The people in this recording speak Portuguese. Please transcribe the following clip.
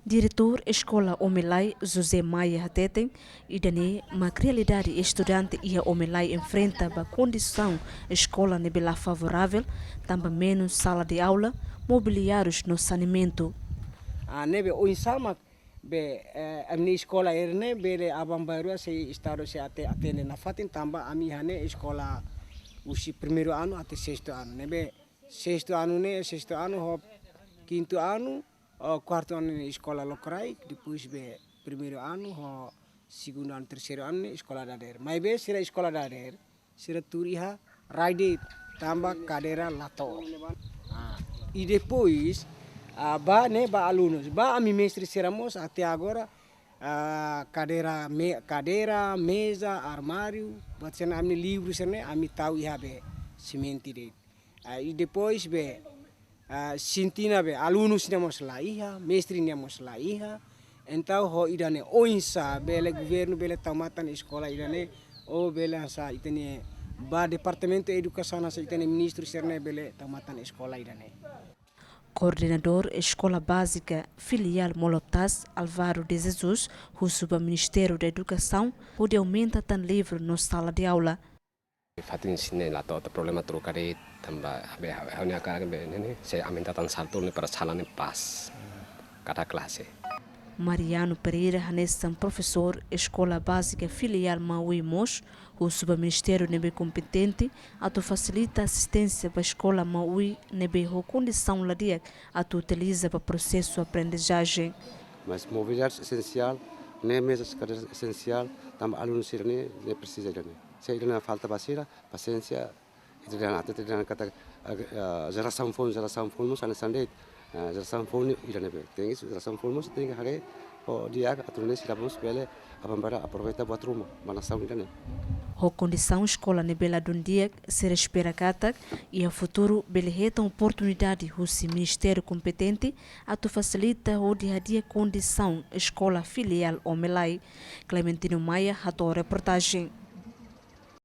Diretor Escola Omelai, José Maia Hateten, e dane uma realidade estudante e a Omelai enfrenta a condição escola nebela favorável, também menos sala de aula, mobiliários no saneamento. Nebe o insama be a minha escola erne be abambaru se estado se atende na fatin tamba a minha escola o primeiro ano até sexto ano nebe sexto ano ho quinto ano quarto ano escola locrai depois be primeiro ano ho segundo ano terceiro ano escola dader mas be será escola dader será turiha raide tamba cadeira lato e depois ba alunos ba ami mestre seramos até agora cadeira mesa armário batendo ami livros né ami tahu ihabe semente e depois be sintina be alunos nemos lá iha mestre nemos lá iha então ho idane oinsa bele governo bele tamatan escola idane o bele sa itene ba departamento educação nasa itene ministro serne bele tamatan escola idane. Coordenador Escola Básica Filial Molotas, Álvaro de Jesus, o Subministério da Educação, onde aumenta tan livre na sala de aula. Fatin sini lah tu problema terukari tambah hanya kan ini saya aumenta tan salto ni para salah ni pas cada classe. Mariano Pereira, Hanessan, professor, Escola Básica Filial Maui Mos, o Subministério nebe competente, ato facilita assistência para a Escola Maui nebe a condição lá dia, ato utiliza para o processo de aprendizagem. Mas mobilidade essencial, nem mesmo essencial, também alunos ini nem precisa de nem. Se ele não falta paciência, ele não kata geração fomos ane sandeit. Geração fomos ele não tem isso, geração fomos tem que hari o dia atunes silabus bele abambara aproveita buat rumah mana saung ele. A condição escola nebela dundia ser espera kata e a futuro beleheta oportunidade o ministério competente ato facilita o dia a dia condição escola filial Omelai. Clementino Maia, a reportagem.